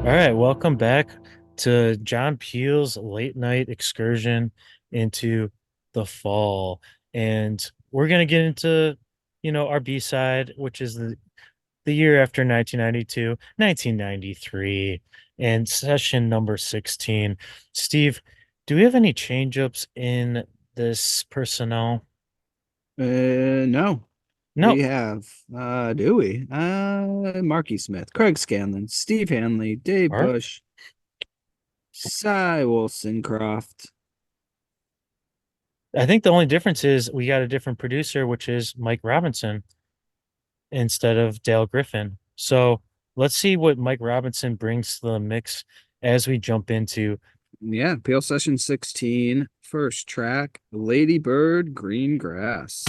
All right, welcome back to John Peel's late night excursion into the fall. And we're gonna get into, our B side, which is the year after 1992, 1993, and session number 16. Steve, do we have any change-ups in this personnel? No, we Nope. have, do we? Marky Smith, Craig Scanlon, Steve Hanley, Dave All right. Bush, Cy Wilsoncroft. I think the only difference is we got a different producer, which is Mike Robinson, instead of Dale Griffin. So let's see what Mike Robinson brings to the mix as we jump into. Yeah, Peel Session 16, first track, Lady Bird, Green Grass.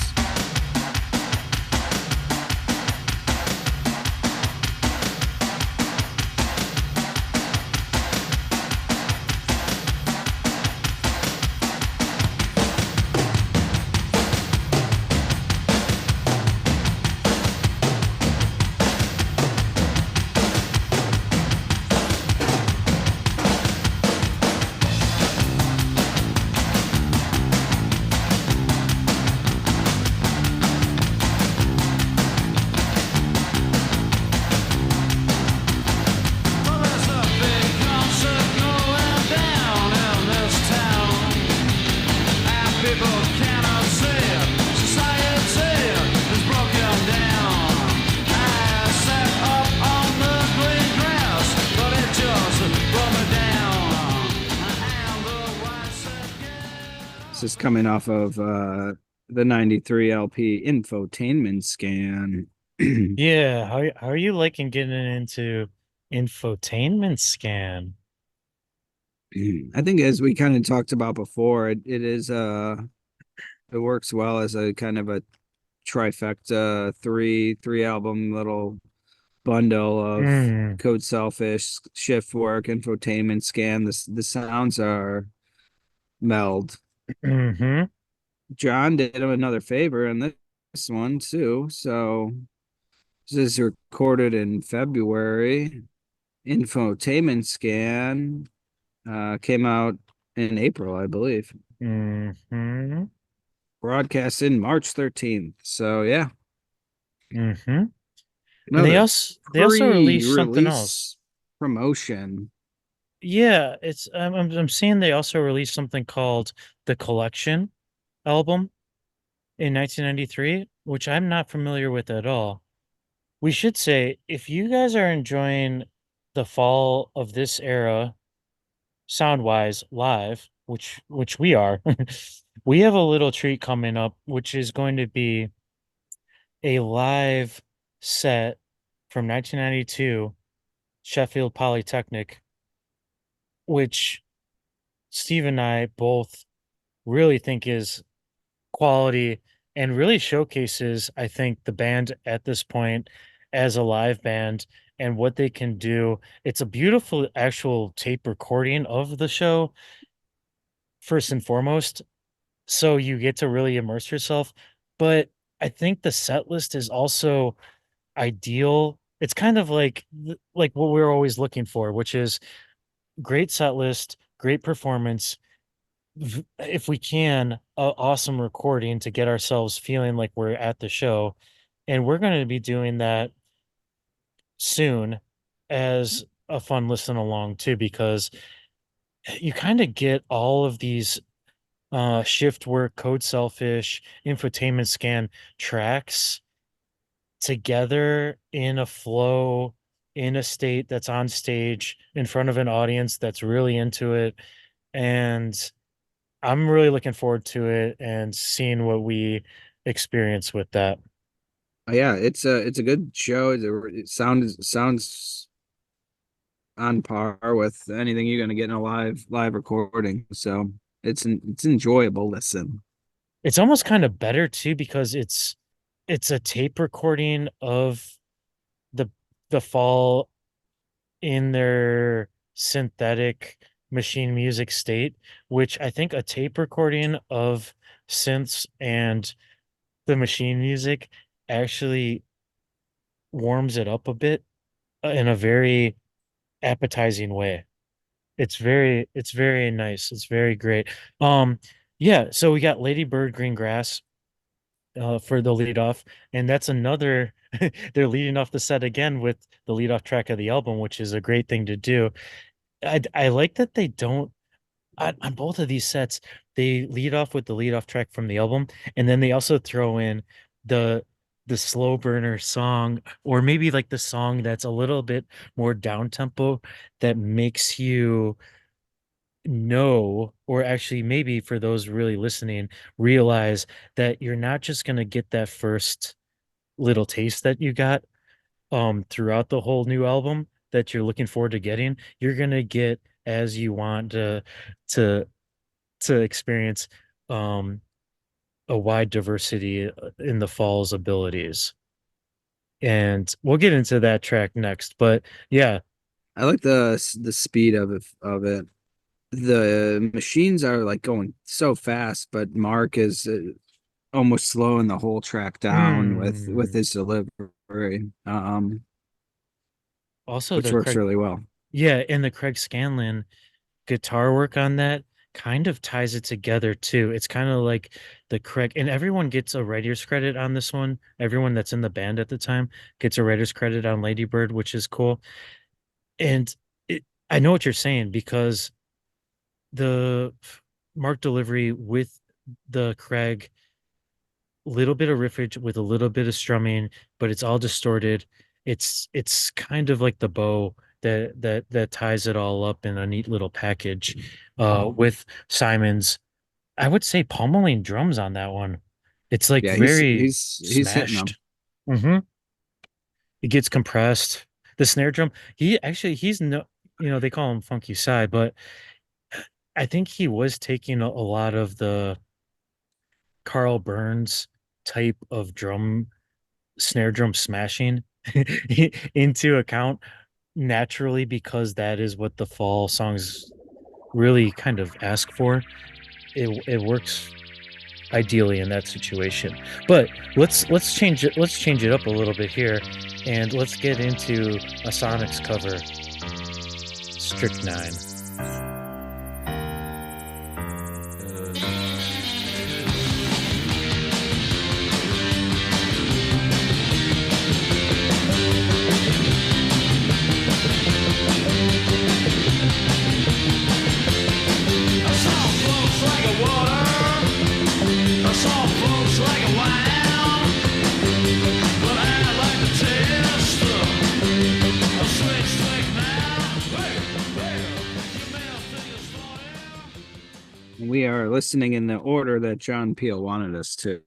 Well, there's a big concert going down in this town, and people cannot see it. Society is broken down. I sat up on the green grass, but it just brought me down. And the white said, This is coming off of the 93 LP Infotainment Scan. Yeah, how are you liking getting into infotainment scan? I think as we kind of talked about before, it is it works well as a kind of a trifecta three album little bundle of Mm, Code Selfish, Shift Work, Infotainment Scan. The sounds are meld. hmm John did him another favor in this one too. So this is recorded in February. Infotainment Scan came out in April, I believe. hmm Broadcast in March 13th. So yeah, hmm And they another also released something else. pre-release promotion. Yeah, it's I'm seeing they also released something called the Collection album in 1993, which I'm not familiar with at all. We should say if you guys are enjoying the fall of this era sound-wise live, which we are, we have a little treat coming up, which is going to be a live set from 1992 Sheffield Polytechnic, which Steve and I both really think is quality and really showcases, I think, the band at this point as a live band and what they can do. It's a beautiful actual tape recording of the show, first and foremost. So you get to really immerse yourself. But I think the set list is also ideal. It's kind of like what we're always looking for, which is great set list, great performance, if we can, awesome recording to get ourselves feeling like we're at the show. And we're going to be doing that soon as a fun listen along too, because you kind of get all of these shift work, code selfish, infotainment scan tracks together in a flow, in a state that's on stage in front of an audience that's really into it. And I'm really looking forward to it and seeing what we experience with that. Yeah, it's a good show. It sounds on par with anything you're gonna get in a live recording. So it's enjoyable listen. It's almost kind of better too because it's a tape recording of the the fall in their synthetic machine music state, which I think a tape recording of synths and the machine music actually warms it up a bit in a very appetizing way. It's very nice. It's very great. Um, yeah, so we got Lady Bird Green Grass for the lead off, and that's another they're leading off the set again with the lead off track of the album, which is a great thing to do. I like that they don't on both of these sets, they lead off with the lead off track from the album, and then they also throw in the the slow burner song, or maybe like the song that's a little bit more down tempo that makes you know, or actually maybe for those really listening, realize that you're not just gonna get that first little taste that you got throughout the whole new album that you're looking forward to getting. You're gonna get as you want to to experience um a wide diversity in the fall's abilities. And we'll get into that track next. But yeah, I like the speed of it. The machines are like going so fast, but Mark is almost slowing the whole track down with mm, his delivery, also which the works Craig, really well. yeah, and the Craig Scanlon guitar work on that kind of ties it together too. It's kind of like the Craig, and everyone gets a writer's credit on this one. Everyone that's in the band at the time gets a writer's credit on Lady Bird, which is cool. And I know what you're saying because the Mark delivery with the Craig, little bit of riffage with a little bit of strumming, but it's all distorted. It's kind of like the bow that ties it all up in a neat little package. With Simon's, I would say pummeling drums on that one. It's like Yeah, very he's hitting them. smashed. Hmm. It gets compressed. The snare drum, he's no, they call him Funky Side, but I think he was taking a lot of the Carl Burns type of snare drum smashing into account naturally because that is what the fall songs really kind of ask for. It works ideally in that situation. But let's change it. Let's change it up a little bit here, and let's get into a Sonics cover, Strychnine. I saw folks like a water. I saw folks like a wine. But I like to taste a slick now. Hey, you may have think it's funny. We are listening in the order that John Peel wanted us to.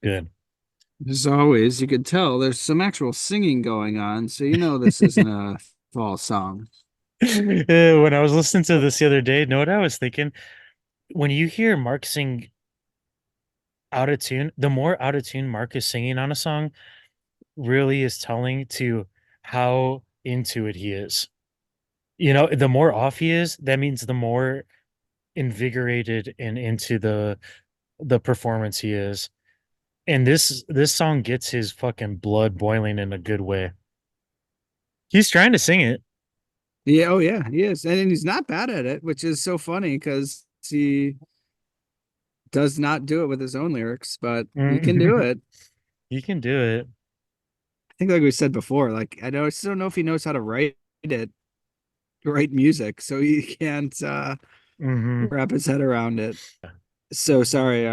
Good. As always, you could tell there's some actual singing going on, so you know this isn't a fall song. When I was listening to this the other day, know what I was thinking? When you hear Mark sing out of tune, the more out of tune Mark is singing on a song really is telling to how into it he is. The more off he is, that means the more invigorated and into the performance he is. And this song gets his fucking blood boiling in a good way. He's trying to sing it. Yeah, oh yeah, he is, and he's not bad at it, which is so funny because he does not do it with his own lyrics, but he can do it. He can do it. I think, like we said before, like I still don't know if he knows how to write music, so he can't Hmm. wrap his head around it. So sorry,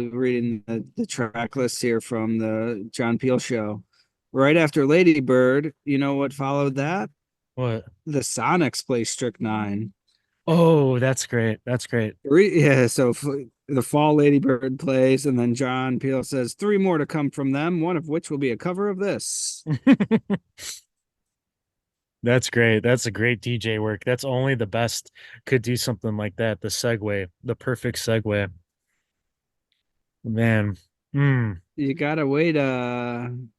reading the track list here from the John Peel show. Right after Lady Bird, you know what followed that? What? The Sonics play Strychnine. Oh, that's great. That's great. Yeah, so the Fall Lady Bird plays, and then John Peel says three more to come from them, one of which will be a cover of this. That's great. That's a great DJ work. That's only the best could do something like that. The segue, the perfect segue. Man. Mm. You gotta wait 1,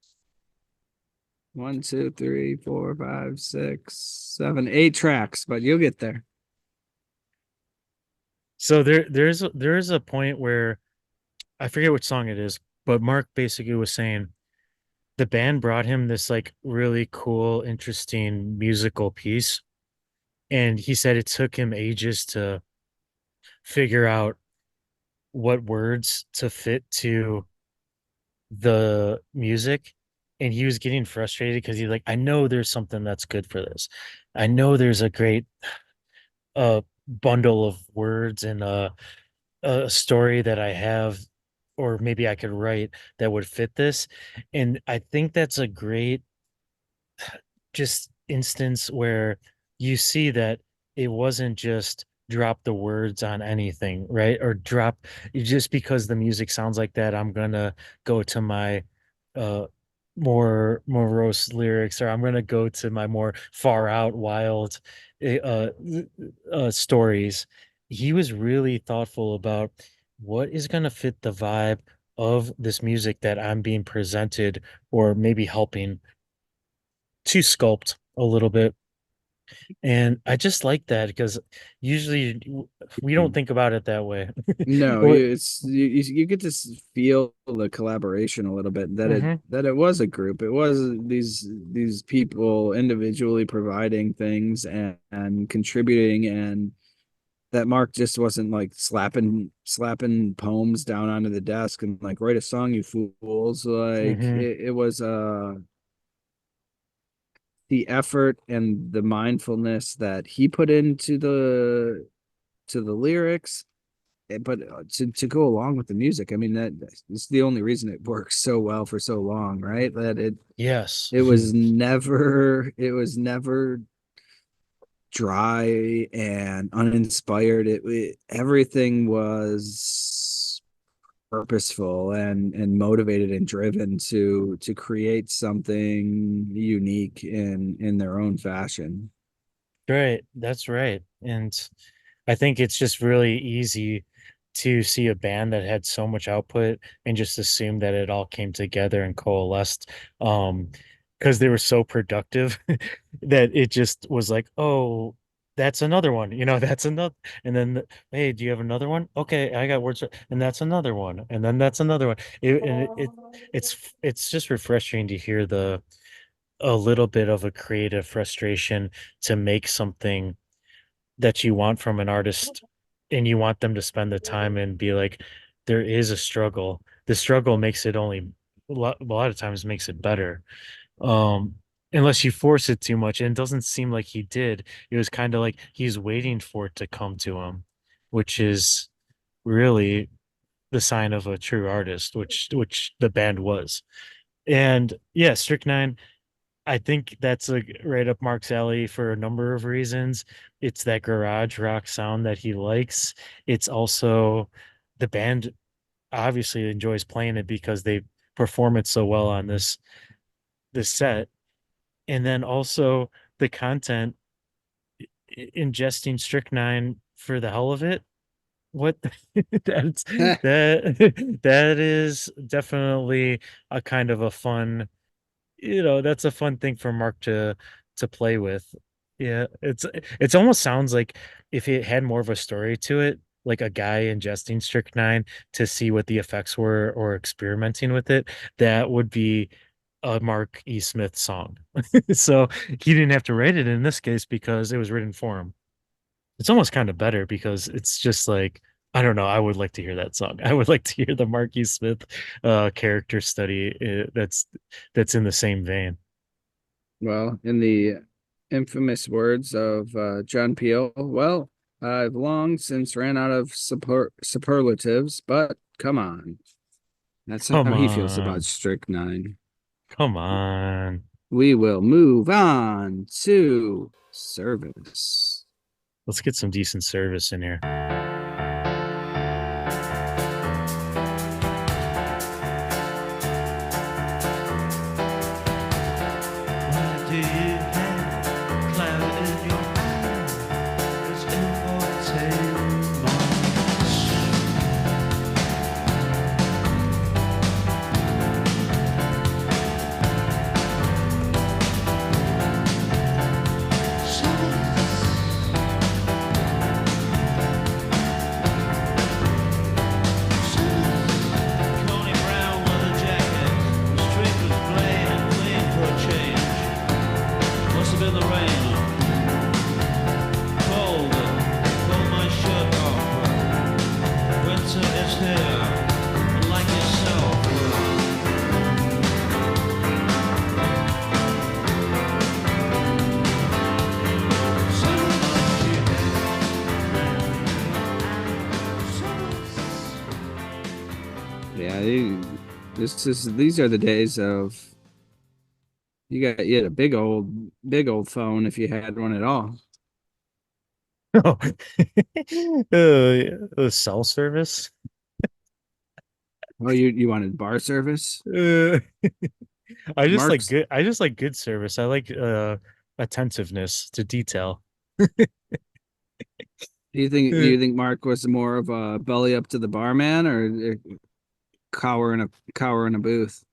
2, 3, 4, 5, 6, 7, 8 tracks, but you'll get there. So there is a point where I forget which song it is, but Mark basically was saying the band brought him this like really cool, interesting musical piece. And he said it took him ages to figure out what words to fit to the music. And he was getting frustrated because he's like, I know there's something that's good for this. I know there's a great bundle of words and a story that I have, or maybe I could write that would fit this. And I think that's a great just instance where you see that it wasn't just drop the words on anything, right? Or drop just because the music sounds like that, I'm gonna go to my uh more morose lyrics, or I'm gonna go to my more far out wild uh stories. He was really thoughtful about what is gonna fit the vibe of this music that I'm being presented, or maybe helping to sculpt a little bit. And I just like that because usually we don't think about it that way. No, What- you get to feel the collaboration a little bit, Mhm. that it was a group. It was these people individually providing things and contributing, and that Mark just wasn't like slapping poems down onto the desk and like, write a song, you fools. Like Mhm. it was the effort and the mindfulness that he put into the lyrics, but to go along with the music. I mean, that's the only reason it works so well for so long, right? That Yes. it was never dry and uninspired. Everything was purposeful and motivated and driven to create something unique in their own fashion. Right. That's right. And I think it's just really easy to see a band that had so much output and just assume that it all came together and coalesced. Because they were so productive that it just was like, oh, that's another one, that's another. And then, hey, do you have another one? Okay, I got words, and that's another one, and then that's another one. It's just refreshing to hear the a little bit of a creative frustration to make something that you want from an artist, and you want them to spend the time and be like, there is a struggle. The struggle makes it only a lot of times makes it better. Um, Unless you force it too much. And it doesn't seem like he did. It was kind of like he's waiting for it to come to him, which is really the sign of a true artist, which the band was. And yeah, Strychnine, I think that's right up Mark's alley for a number of reasons. It's that garage rock sound that he likes. It's also the band obviously enjoys playing it because they perform it so well on this set. And then also the content, ingesting strychnine for the hell of it. What that's that is definitely a kind of a fun, that's a fun thing for Mark to play with. Yeah, it's almost sounds like if it had more of a story to it, like a guy ingesting strychnine to see what the effects were or experimenting with it, that would be a Mark E. Smith song. So he didn't have to write it in this case because it was written for him. It's almost kind of better because it's just like, I don't know. I would like to hear that song. I would like to hear the Marky Smith character study that's in the same vein. Well, in the infamous words of John Peel, well, I've long since ran out of superlatives, but come on. That's Come how he feels about on. Strychnine. Come on. We will move on to service. Let's get some decent service in here. Why do you have a cloud in your eye? It's infotainment. in the rain. Cold, pull my shirt off. Winter is here, like yourself. Yeah, these are the days of you had a big old phone if you had one at all. Oh, cell service. Oh, you wanted bar service? Uh, Mark's I just like good service. I like attentiveness to detail. do Uh, you think Mark was more of a belly up to the barman or cower in a booth?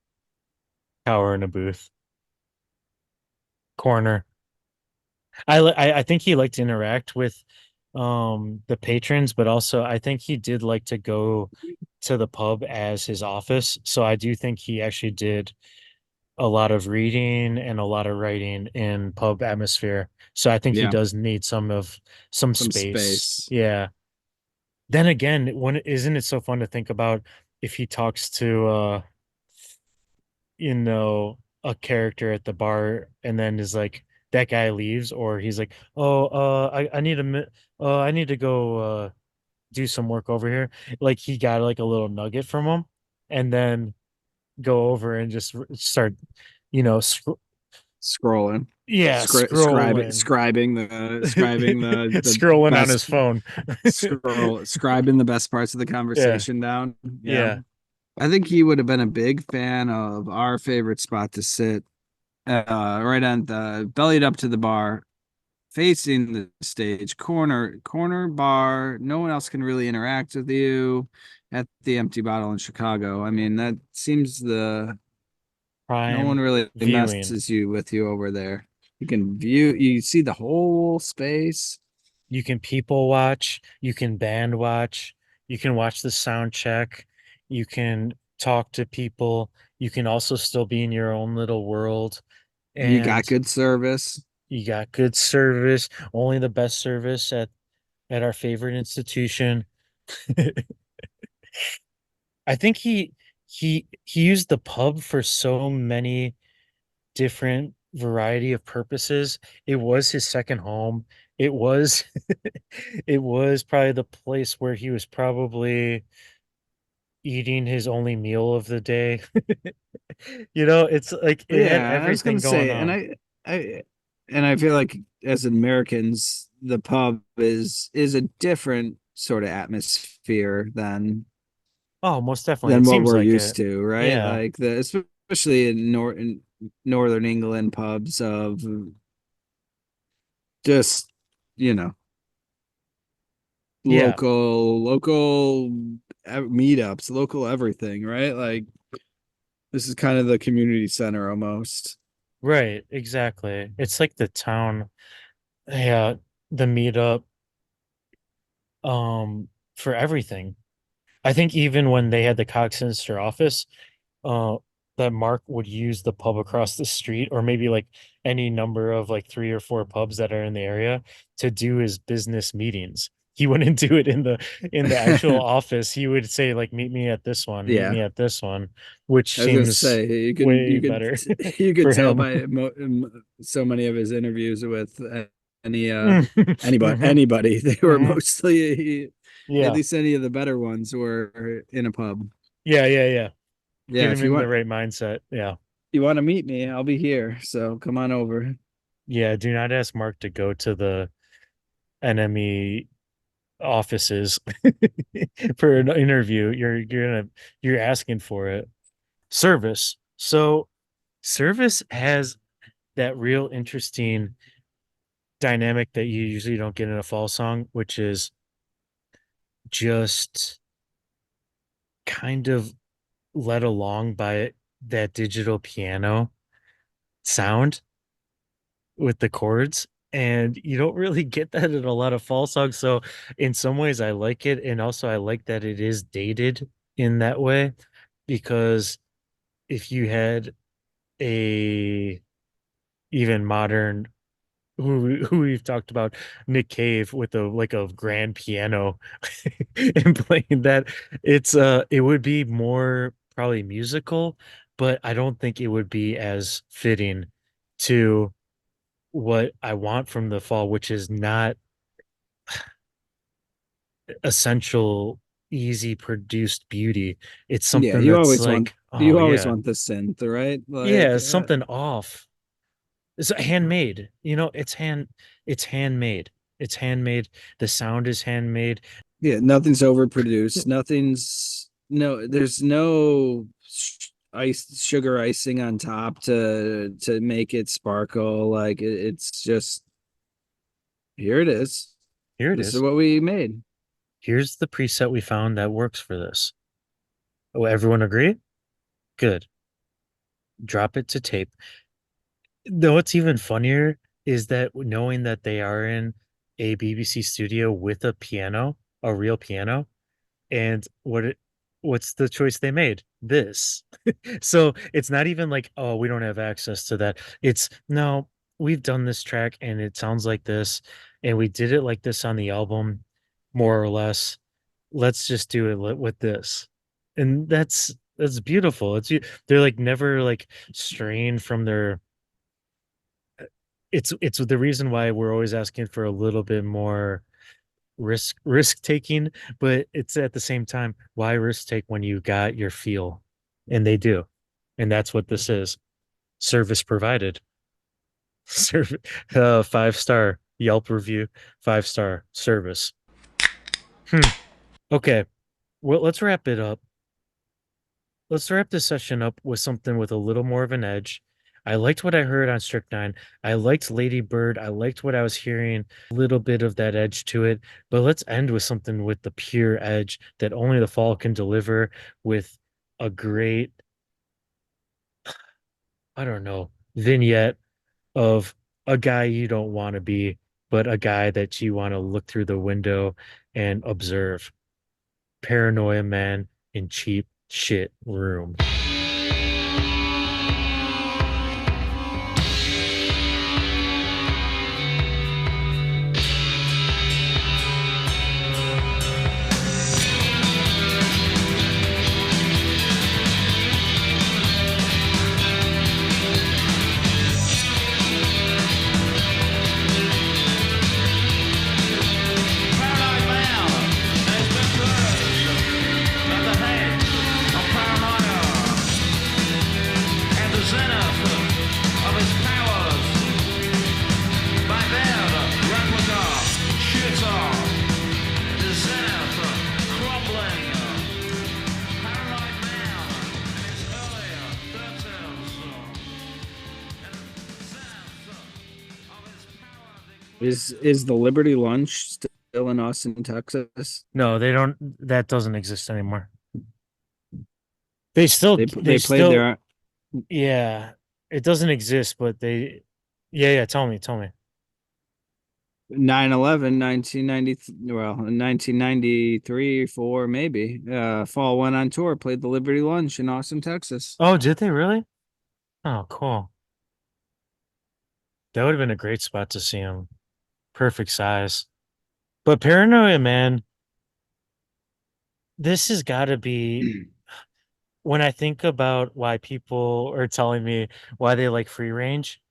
Power in a booth. Corner. I think he liked to interact with the patrons, but also I think he did like to go to the pub as his office. So I do think he actually did a lot of reading and a lot of writing in pub atmosphere. So I think he Yeah, does need some some space. space. Yeah. Then again, when isn't it so fun to think about if he talks to a character at the bar and then is like that guy leaves or he's like, "Oh, I need I need to go do some work over here." Like he got like a little nugget from him and then go over and just start, you know, Scrolling, yeah, scrolling. scribing the Scrolling on his best phone. scribing the best parts of the Yeah, conversation down. Yeah. yeah. I think he would have been a big fan of our favorite spot to sit, right on the bellied up to the bar, facing the stage, corner bar. No one else can really interact with you at the Empty Bottle in Chicago. I mean, that seems no one Prime really viewing. messes with you over there. You see the whole space. You can people watch, you can band watch, you can watch the sound check, you can talk to people, you can also still be in your own little world, You got and good service. you got good service, only the best service at our favorite institution. I think he used the pub for so many different variety of purposes. It was his second home. It was it was probably the place where he was probably eating his only meal of the day. It's like it had Yeah, I was everything gonna going say, on. I and I feel like as Americans, the pub is a different sort of atmosphere Oh, most definitely. than It what seems we're like used it. to, right? Yeah. Like especially in northern England pubs of just, you know, Yeah. local meetups, local everything, right? Like this is kind of the community center almost. Right. Exactly. It's like the town. Yeah. The meetup for everything. I think even when they had the Coxminster office, uh that Mark would use the pub across the street or maybe like any number of like three or four pubs that are in the area to do his business meetings. He wouldn't do it in the actual office. He would say like meet me at this one, meet Yeah. me at this one, which I was gonna seems say way better you could for tell him. by so many of his interviews with any anybody they were Mhm. mostly at Yeah. least any of the better ones were in a pub. Yeah, yeah, yeah. Yeah, Get if him in the right mindset. Yeah. you want to meet me, I'll be here. So come on over. Yeah, do not ask Mark to go to the NME offices for an interview. You're asking for it. Service. So service has that real interesting dynamic that you usually don't get in a fall song, which is just kind of led along by that digital piano sound with the chords. And you don't really get that in a lot of fall songs. So in some ways I like it. And also I like that it is dated in that way because if you had a even modern who we've talked about, Nick Cave with a like a grand piano and playing that. It would be more probably musical, but I don't think it would be as fitting to what I want from the fall, which is not essential, easy produced beauty. It's Yeah, something that's like, oh you always yeah, want the synth, right? yeah, Like, it's something off. It's handmade. It's handmade. It's handmade. The sound is handmade. yeah, nothing's overproduced. Nothing's no. There's no sugar icing on top to make it sparkle. Like it's just here it is. Here it This is is. what we made. Here's the preset we found that works for this. Oh, everyone agree? Good. Drop it to tape. Though what's even funnier is that knowing that they are in a BBC studio with a piano, a real piano, and what's the choice they made? This. So it's not even like, oh, we don't have access to that. It's no, we've done this track and it sounds like this, and we did it like this on the album, more or less. Let's just do it with this. And that's beautiful. They're like never like strained from their it's the reason why we're always asking for a little bit more risk taking, but it's at the same time, why risk take when you got your feel? And they do. And that's what this is. Service provided. Service 5-star Yelp review, 5-star service. Okay. Well, let's wrap it up. Let's wrap this session up with something with a little more of an edge. I liked what I heard on Strychnine. I liked Lady Bird. I liked what I was hearing, a little bit of that edge to it. But let's end with something with the pure edge that only the fall can deliver with a great, I don't know, vignette of a guy you don't want to be, but a guy that you want to look through the window and observe. Paranoia man in cheap shit room. Paranoid man has been crushed at the height of paranoia and the zenith of his powers by that replica shooter. The zenith crumbling. Paranoid man in his earlier 30s. And the zenith of his power Is the Liberty Lunch still in Austin, Texas? No, they don't. That doesn't exist anymore. They still, they They played still, there yeah, it doesn't exist, but yeah. Tell me. 9/11, 1990, well, 1993, 4 maybe. Fall went on tour, played the Liberty Lunch in Austin, Texas. Oh, did they really? Oh, cool. That would have been a great spot to see him. Perfect size. But Paranoia, man, this has got to be when I think about why people are telling me why they like free range.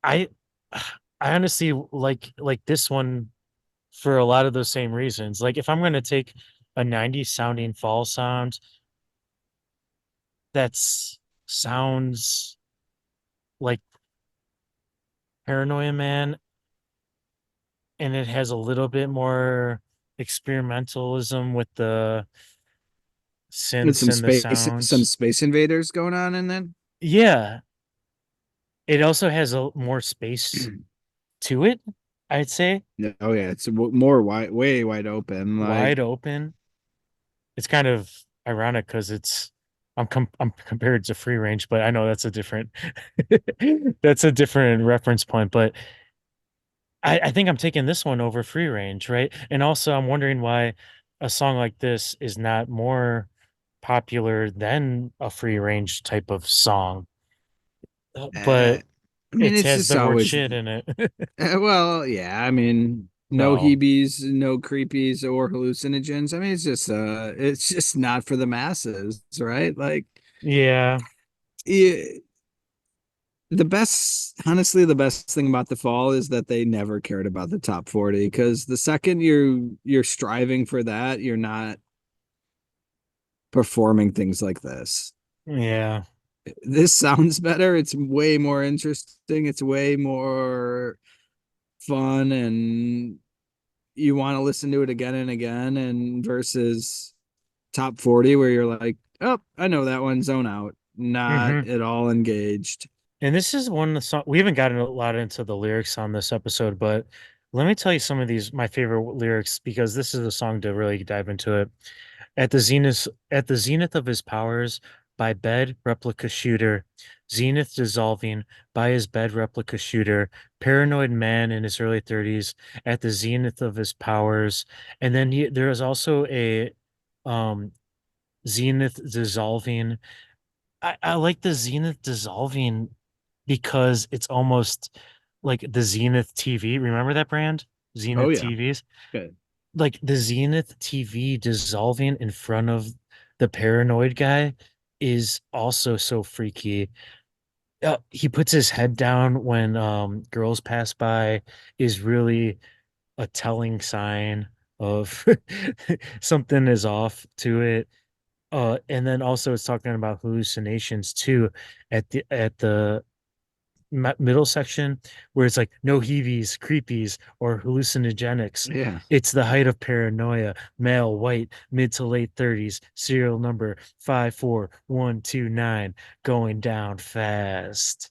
I, I honestly like this one for a lot of those same reasons. Like if I'm going to take a 90s sounding fall sound that's sounds like Paranoia Man and it has a little bit more experimentalism with the With synths and the some sounds. Space Invaders going on in then. Yeah, it also has a more space to it, I'd say. Oh yeah, it's more wide, way wide open. Like Wide open. It's kind of ironic because I'm compared to free range, but I know that's a different that's a different reference point. But I think I'm taking this one over free range, right? And also I'm wondering why a song like this is not more popular than a free range type of song. uh, But I mean, It it's has just the word always, shit in it. well, yeah. I mean, no No. Heebies, no creepies or hallucinogens. I mean, it's just not for the masses, right? Like, Yeah. yeah, honestly, the best thing about the fall is that they never cared about the top 40 because the second you're striving for that, you're not performing things like this. Yeah. This sounds better. It's way more interesting. It's way more fun and you want to listen to it again and again and versus top 40 where you're like, "Oh, I know that one, zone out." Not Hmm. at all engaged. And this is one of the song we haven't gotten a lot into the lyrics on this episode, but let me tell you some of these my favorite lyrics because this is a song to really dive into it. At the zenith of his powers, by bed replica shooter, zenith dissolving by his bed replica shooter, paranoid man in his early 30s, at the zenith of his powers. And then there is also a um zenith dissolving. I like the zenith dissolving because it's almost like the Zenith TV. Remember that brand? Oh Zenith yeah. TVs? Good. Like the Zenith TV dissolving in front of the paranoid guy is also so freaky. He puts his head down when girls pass by is really a telling sign of something is off to it. And then also it's talking about hallucinations too at the middle section where it's like no heavies, creepies, or hallucinogenics. Yeah. It's the height of paranoia, male, white, mid to late 30s, serial number 54129, going down fast.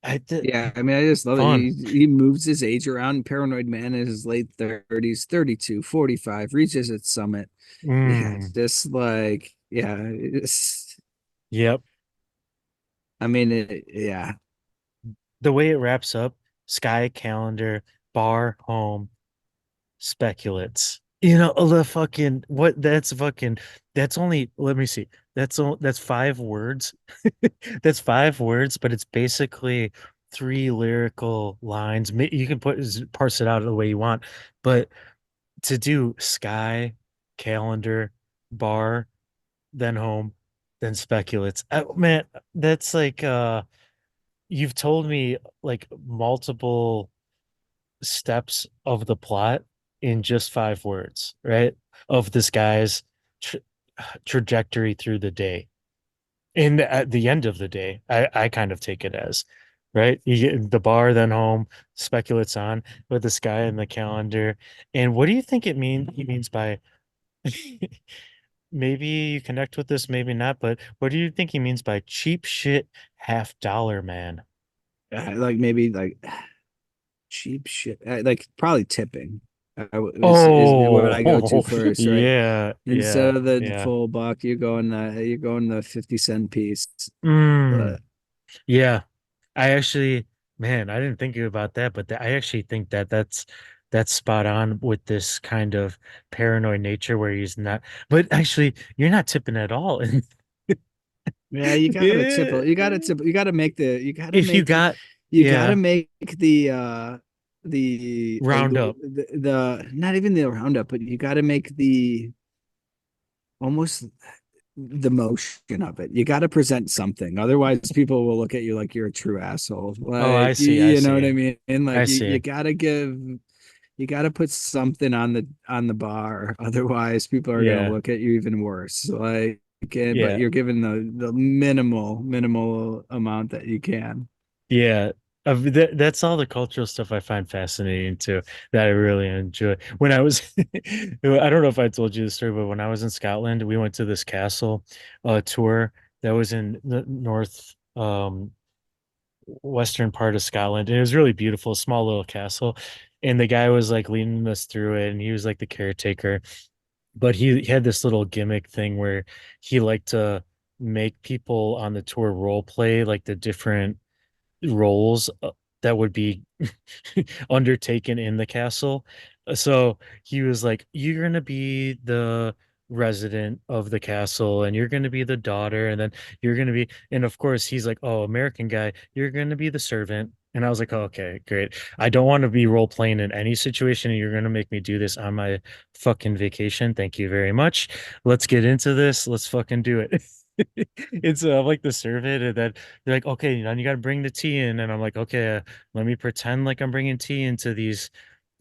I did Yeah, I mean, I just love it. fun. He moves his age around. Paranoid man in his late 30s, 32, 45, reaches its summit. Yeah, Mm, just like, yeah, yep. yeah. The way it wraps up, sky calendar, bar, home, speculates. The fucking what that's only let me see. That's 5 words. That's 5 words, but it's basically three lyrical lines. You can parse it out the way you want, but to do sky, calendar, bar, then home, then speculates. Man, that's like you've told me like multiple steps of the plot in just 5 words, right? Of this guy's tra trajectory through the day. And at the end of the day, I kind of take it as, right? You get the bar, then home, speculates on with this guy in the calendar. And what do you think he means by maybe you connect with this, maybe not, but what do you think he means by cheap shit $50 man? Like maybe like cheap shit, like probably tipping is what I go to Oh, first, right? yeah, Instead yeah, of the yeah. full buck, you're going the 50 cent piece. Mm. But Yeah, I actually, man, I didn't think about that, but I actually think that's spot on with this kind of paranoid nature where he's not. But actually, you're not tipping at all. yeah, you gotta tip. Eh, You gotta tip. if you got, You gotta yeah, make the round up. the not even the roundup, but you gotta make the almost the motion of it. You gotta present something. Otherwise, people will look at you like you're a true asshole. Oh, I Like see, I you know what see, I mean? And I like see. you gotta put something on the bar. Otherwise, people are gonna Yeah, look at you even worse. Like, but yeah. you're given the minimal amount that you can. Yeah, that's all the cultural stuff I find fascinating too, that I really enjoy. When I was, I don't know if I told you the story, but when I was in Scotland, we went to this castle tour that was in the north western part of Scotland, and it was really beautiful, small little castle. And the guy was like leading us through it, and he was like the caretaker, but he had this little gimmick thing where he liked to make people on the tour role play like the different roles that would be undertaken in the castle. So he was like, "You're gonna be the resident of the castle and you're going to be the daughter and then you're going to be and of course he's like, oh, American guy, you're going to be the servant. And I was like, oh, okay, great. I don't want to be role playing in any situation and you're going to make me do this on my fucking vacation. Thank you very much. Let's get into this. Let's fucking do it. It's like the servant and then they're like, okay, now you got to bring the tea in and I'm like, okay, let me pretend like I'm bringing tea into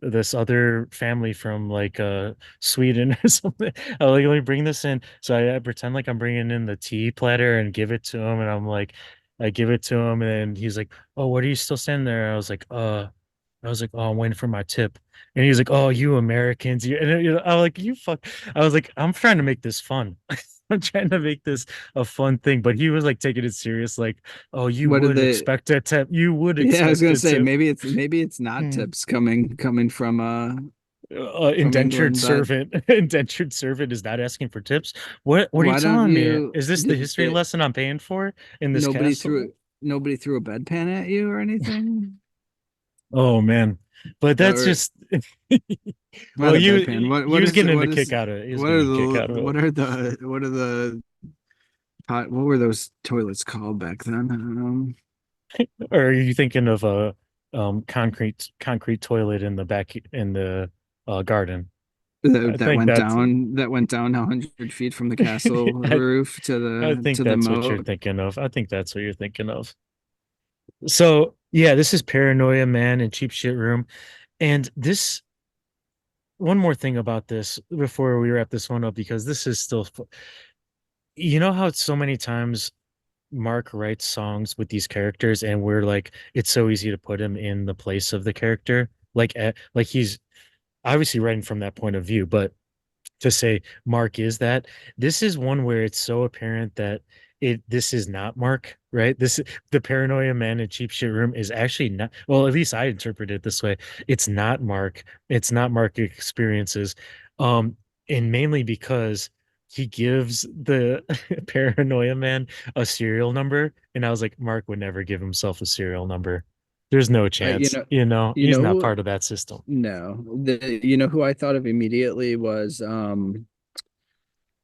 this other family from like Sweden or something. I like, let me bring this in. So I pretend like I'm bringing in the tea platter and give it to him, and I'm like, I give it to him, and he's like, "Oh, what are you still standing there?" I was like, "Oh, I'm waiting for my tip," and he's like, "Oh, you Americans," I'm like, "You fuck," I was like, "I'm trying to make this fun." I'm trying to make this a fun thing, but he was like taking it serious, like, "Oh, you What did would they? expect a tip. You would Yeah, I was expect gonna a say tip." maybe it's not Hmm. tips coming from Indentured England, but servant indentured servant is not asking for tips. What are you why don't telling me? you Is this the did history it, lesson I'm paying for in this nobody castle? threw nobody threw a bedpan at you or anything? Oh man, but that's Or just not well, a bedpan. he was getting a What kick is out of it. He was getting a kick out of it. what are the what were those toilets called back then? Or are you thinking of a concrete toilet in the back in the garden? I think that's That went down 100 feet from the castle I, roof I think to the that's what you're moat. thinking of. I think that's what you're thinking of. So yeah, this is Paranoia Man in Cheap Shit Room. And this one more thing about this before we wrap this one up, because this is still, you know how so many times Mark writes songs with these characters and we're like, it's so easy to put him in the place of the character. Like he's obviously writing from that point of view, but to say Mark is that. This is one where it's so apparent that this is not Mark, right? This the paranoia man in cheap shit room is actually not, well, at least I interpret it this way. It's not Mark. It's not Mark experiences. Um, and mainly because he gives the paranoia man a serial number, and I was like, Mark would never give himself a serial number. There's no You chance, know, you he's know not who? part of that system. No, you know who I thought of immediately was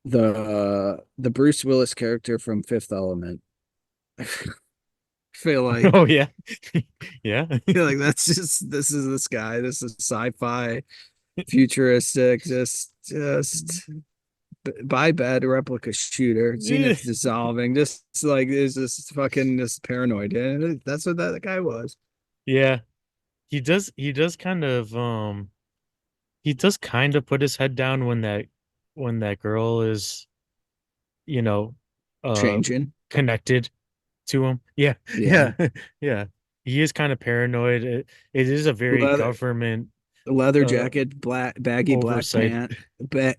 the Bruce Willis character from Fifth Element. I feel like Oh yeah. Yeah. feel like that's just this guy. This is sci-fi, futuristic, just buy bad replica shooter, seeing if dissolving, just like is this fucking this paranoid. Yeah, that's what that guy was. Yeah. He does he does kind of put his head down when that girl is, you know, uh Changing. connected to him. Yeah. Yeah. Yeah. Yeah. He is kind of paranoid. It is a very Leather government leather uh jacket, baggy black oversight. pant,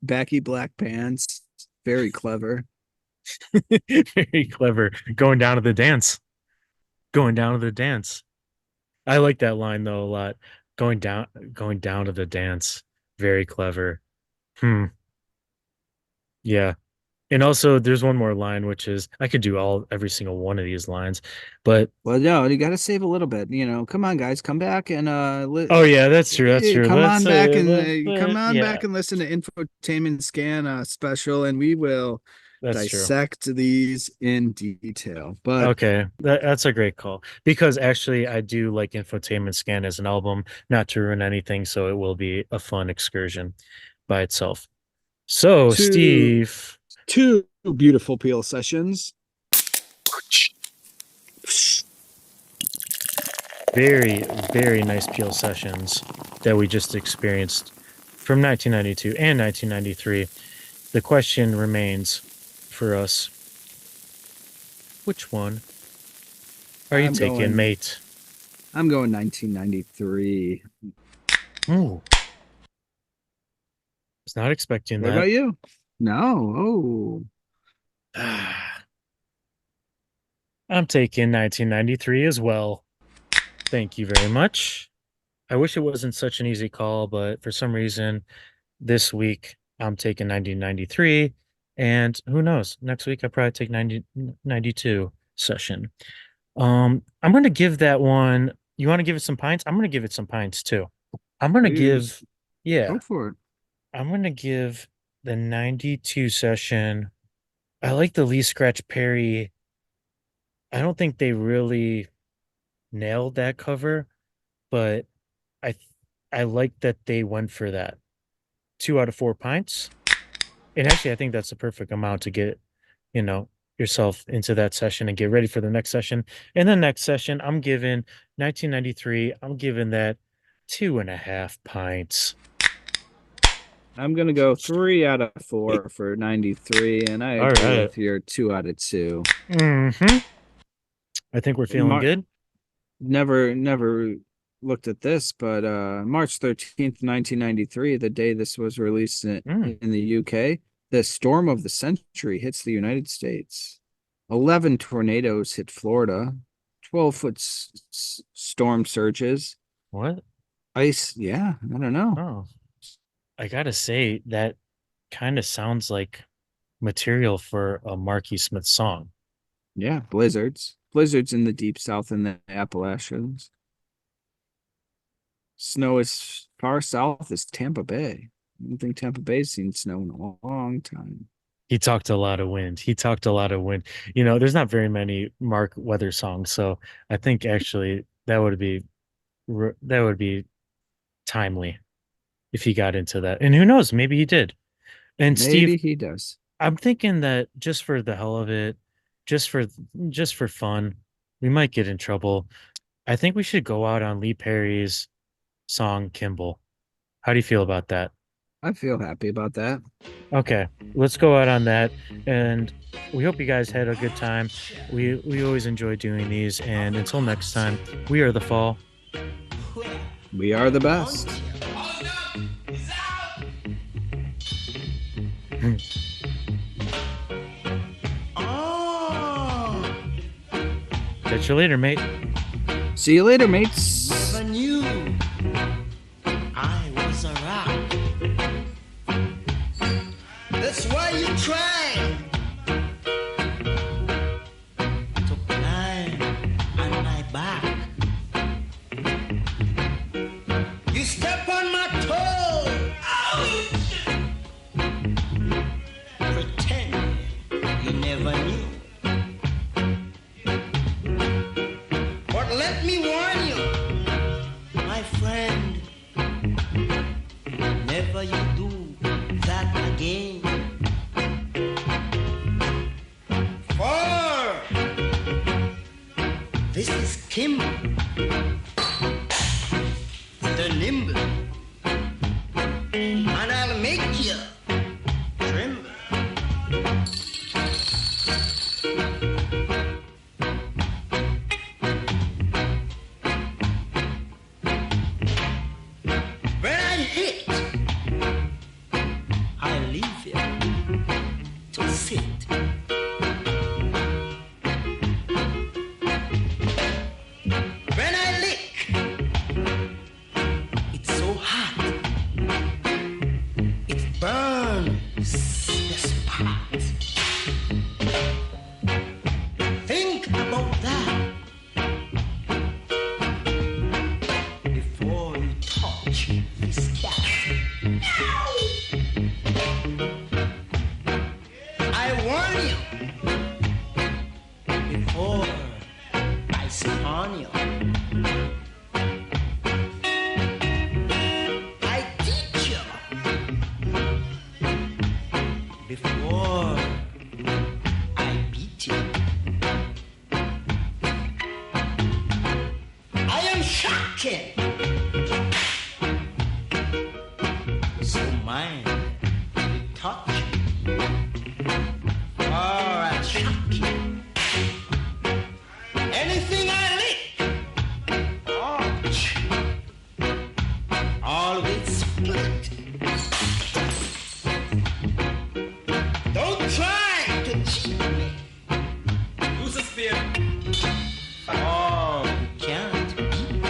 baggy black pants. Very clever. Very clever. Going down to the dance. Going down to the dance. I like that line though a lot. Going down to the dance. Very clever. Hmm. Yeah. And also there's one more line which is I could do all every single one of these lines, but Well, no, you got to save a little bit. Come on, guys, come back and oh yeah, that's true. That's true. come on Yeah, back and listen to Infotainment Scan special, and we will that's true. dissect these in detail. But Okay, that's a great call because actually I do like Infotainment Scan as an album, not to ruin anything, so it will be a fun excursion by itself. So, two Steve, two beautiful peel sessions. very, very nice Peel sessions that we just experienced from 1992 and 1993. The question remains for us, which one are you I'm taking, going. mate? I'm going 1993. Ooh, was not expecting What that. about you? No. I'm taking 1993 as well. Thank you very much. I wish it wasn't such an easy call, but for some reason this week I'm taking 1993. And who knows? Next week I probably take 92 session. I'm gonna give that one. You want to give it some pints? I'm gonna give it some pints too. I'm gonna Please give, yeah, go for it. I'm gonna give. The 92 session. I like the Lee Scratch Perry. I don't think they really nailed that cover, but I th- I like that they went for that. 2 out of 4 pints. And actually, I think that's the perfect amount to get, you know, yourself into that session and get ready for the next session. And the next session, I'm giving 1993, I'm giving that 2.5 pints. I'm gonna go 3 out of 4 for 93, and I All agree right. with your 2 out of 2. I think we're feeling Mar good. never looked at this, but March 13th, 1993, the day this was released Mm, in the UK, the storm of the century hits the United States. 11 tornadoes hit Florida. 12-foot storm surges. what? Ice, yeah, I don't know. Oh, I gotta say that kind of sounds like material for a Marky Smith song. Yeah, blizzards. Blizzards in the deep south in the Appalachians. Snow as far south as Tampa Bay. I don't think Tampa Bay's seen snow in a long time. He talked a lot of wind. He talked a lot of wind. There's not very many Mark weather songs, so I think actually that would be timely if he got into that. And who knows, maybe he did. And Steve, Maybe he does. I'm thinking that just for the hell of it, just for just for fun, we might get in trouble. I think we should go out on Lee Perry's song Kimball. How do you feel about that? I feel happy about that. Okay, let's go out on that. And we hope you guys had a good time. We always enjoy doing these. And until next time, we are the fall. We are the best. Catch you later, mate. See you later, mates. Never knew I was a rock. That's why you tried to climb on my back. You step on my toe. Pretend you never knew. But let me warn you, my friend, never you do that again. For this is Kim, the nimble, and I'll make you tremble. When I hit, I leave you to sit. When I lick, it's so hot, it burns the spot. Think about that before you touch this cat. I warn you before I spawn you. I teach you before I beat you. I am shocking. So mind you touch or I shock you. Anything I lick, ouch, always split. Don't try to cheat me. Who's a spear? Oh, you can't beat me.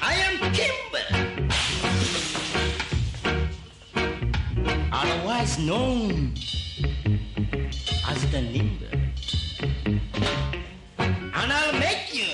I am Kimber, otherwise known as the nimble, and I'll make you